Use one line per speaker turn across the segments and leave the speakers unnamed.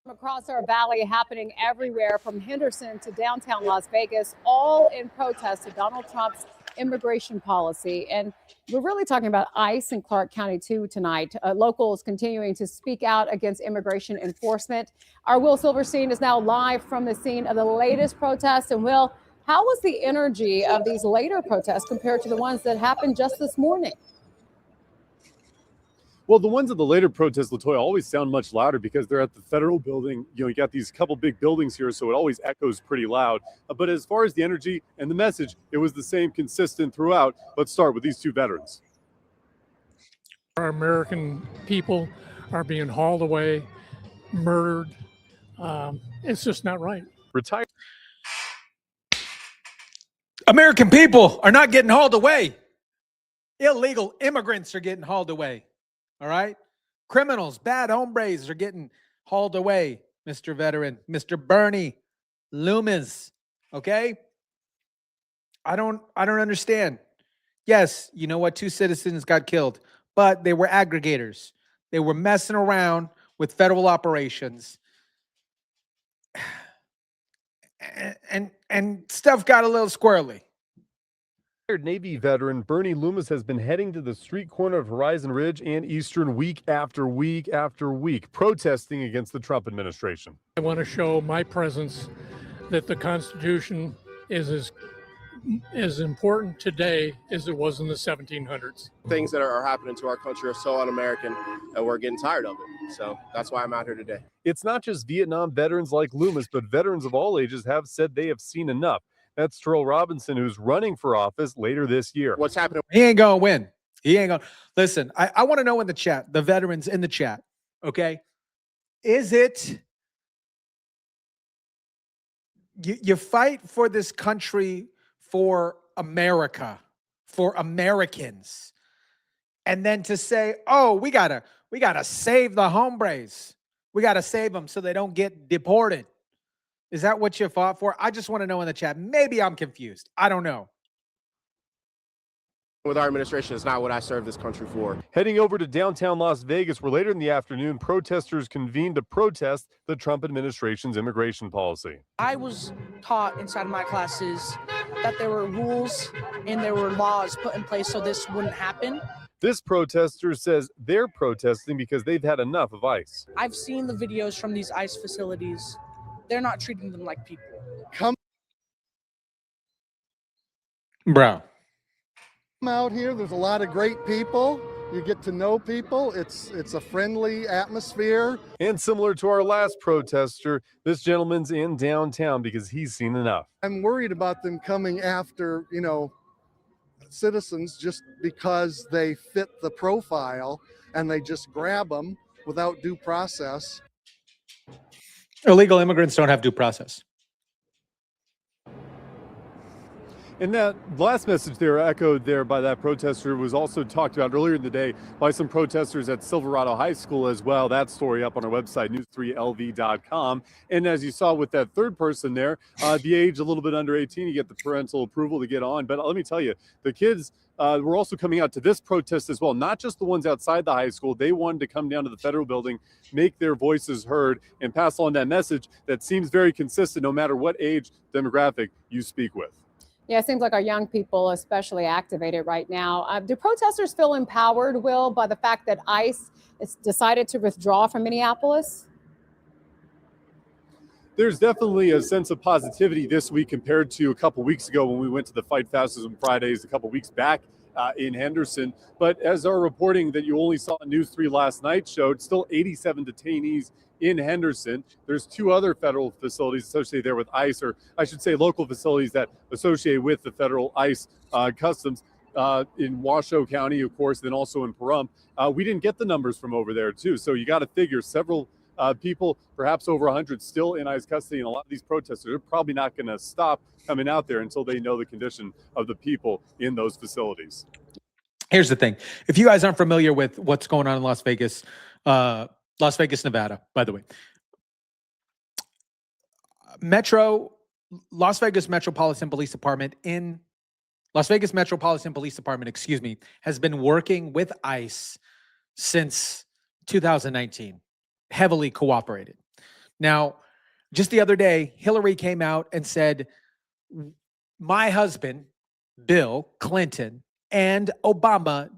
Across our valley, happening everywhere from Henderson to downtown Las Vegas, all in protest of Donald Trump's immigration policy. And we're really talking about ICE in Clark County, too, tonight. Locals continuing to speak out against immigration enforcement. Our Will Silverstein is now live from the scene of the latest protest. And Will, how was the energy of these later protests compared to the ones that happened just this morning?
Well, the ones at the later protests, Latoya, always sound much louder because they're at the federal building. You got these couple big buildings here, so it always echoes pretty loud. But as far as the energy and the message, it was the same, consistent throughout. Let's start with these two veterans.
Our American people are being hauled away, murdered. It's just not right.
Retired.
American people are not getting hauled away. Illegal immigrants are getting hauled away. All right? Criminals, bad hombres are getting hauled away, Mr. Veteran, Mr. Bernie Loomis. Okay? I don't understand. Yes, you know what? 2 citizens got killed, but they were aggregators. They were messing around with federal operations. And stuff got a little squirrely.
Navy veteran Bernie Loomis has been heading to the street corner of Horizon Ridge and Eastern week after week after week, protesting against the Trump administration.
I want to show my presence that the Constitution is as important today as it was in the 1700s.
Things that are happening to our country are so un-American, and we're getting tired of it. So that's why I'm out here today.
It's not just Vietnam veterans like Loomis, but veterans of all ages have said they have seen enough. That's Terrell Robinson, who's running for office later this year.
What's happening?
He ain't going to win. He ain't going to. Listen, I want to know in the chat, the veterans in the chat, okay? Is it you fight for this country for America, for Americans, and then to say, oh, we gotta save the hombres. We got to save them so they don't get deported. Is that what you fought for? I just want to know in the chat. Maybe I'm confused. I don't know.
With our administration, it's not what I serve this country for.
Heading over to downtown Las Vegas, where later in the afternoon, protesters convened to protest the Trump administration's immigration policy.
I was taught inside of my classes that there were rules and there were laws put in place so this wouldn't happen.
This protester says they're protesting because they've had enough of ICE.
I've seen the videos from these ICE facilities. They're not treating them like people.
Bro.
Out here, there's a lot of great people. You get to know people. It's a friendly atmosphere.
And similar to our last protester, this gentleman's in downtown because he's seen enough.
I'm worried about them coming after, citizens just because they fit the profile and they just grab them without due process.
Illegal immigrants don't have due process.
And that last message there, echoed there by that protester, was also talked about earlier in the day by some protesters at Silverado High School as well. That story up on our website, news3lv.com. And as you saw with that third person there, the age a little bit under 18, you get the parental approval to get on. But let me tell you, the kids were also coming out to this protest as well, not just the ones outside the high school. They wanted to come down to the federal building, make their voices heard, and pass on that message that seems very consistent no matter what age demographic you speak with.
Yeah, it seems like our young people especially activated right now. Do protesters feel empowered, Will, by the fact that ICE has decided to withdraw from Minneapolis?
There's definitely a sense of positivity this week compared to a couple weeks ago when we went to the Fight Fascism Fridays a couple weeks back in Henderson. But as our reporting that you only saw on News 3 last night showed, still 87 detainees in Henderson. There's 2 other federal facilities associated there with ICE, or I should say local facilities that associate with the federal ICE customs in Washoe County, of course, then also in Pahrump. We didn't get the numbers from over there, too. So you got to figure several people, perhaps over 100, still in ICE custody. And a lot of these protesters are probably not going to stop coming out there until they know the condition of the people in those facilities.
Here's the thing. If you guys aren't familiar with what's going on in Las Vegas, Nevada, by the way, Las Vegas Metropolitan Police Department, has been working with ICE since 2019, heavily cooperated. Now, just the other day, Hillary came out and said, my husband, Bill Clinton, and Obama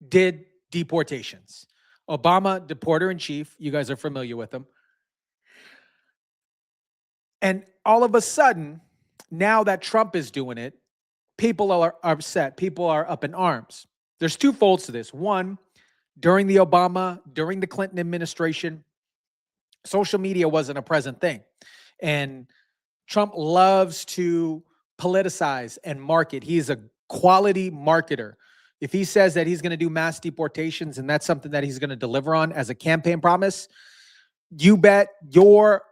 did deportations. Obama, deporter in chief. You guys are familiar with him. And all of a sudden, now that Trump is doing it, people are upset. People are up in arms. There's two folds to this. One, during the Clinton administration, social media wasn't a present thing. And Trump loves to politicize and market. He's a quality marketer. If he says that he's going to do mass deportations and that's something that he's going to deliver on as a campaign promise, you bet your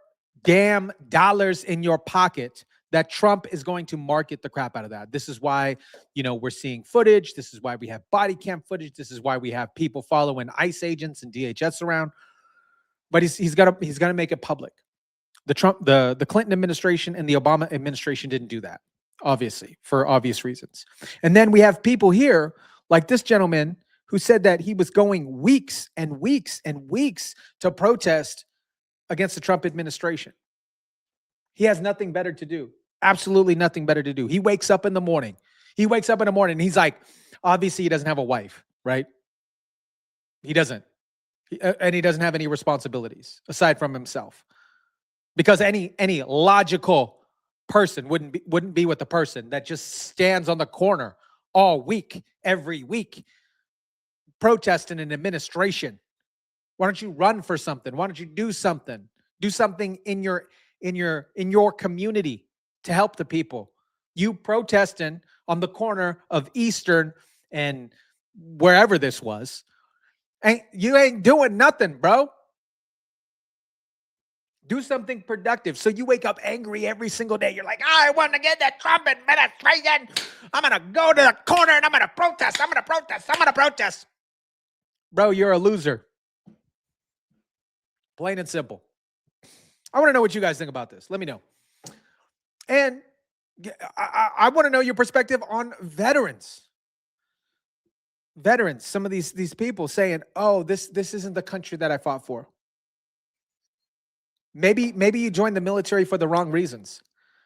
damn dollars in your pocket that Trump is going to market the crap out of that. This is why, we're seeing footage. This is why we have body cam footage. This is why we have people following ICE agents and DHS around. But he's got to make it public. The Clinton administration and the Obama administration didn't do that, obviously, for obvious reasons. And then we have people here like this gentleman who said that he was going weeks and weeks and weeks to protest against the Trump administration. He has nothing better to do. Absolutely nothing better to do. He wakes up in the morning. And he's like, obviously he doesn't have a wife, right? He doesn't. And he doesn't have any responsibilities aside from himself. Because any logical person wouldn't be with the person that just stands on the corner all week, every week, protesting an administration. Why don't you run for something? Why don't you do something? Do something in your community to help the people. You protesting on the corner of Eastern and wherever this was, you ain't doing nothing, bro. Do something productive. So you wake up angry every single day. You're like, I want to get the Trump administration. I'm going to go to the corner and I'm going to protest. I'm going to protest. Bro, you're a loser. Plain and simple. I want to know what you guys think about this. Let me know. And I want to know your perspective on veterans. Veterans, some of these people saying, oh, this isn't the country that I fought for. Maybe you joined the military for the wrong reasons.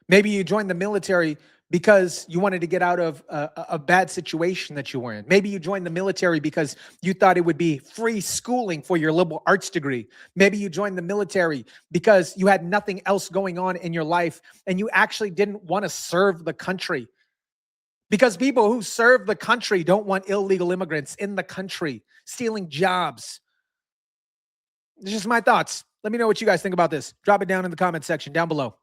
Maybe you joined the military because you wanted to get out of a bad situation that you were in. Maybe you joined the military because you thought it would be free schooling for your liberal arts degree. Maybe you joined the military because you had nothing else going on in your life and you actually didn't want to serve the country. Because people who serve the country don't want illegal immigrants in the country stealing jobs. It's just my thoughts. Let me know what you guys think about this. Drop it down in the comment section down below.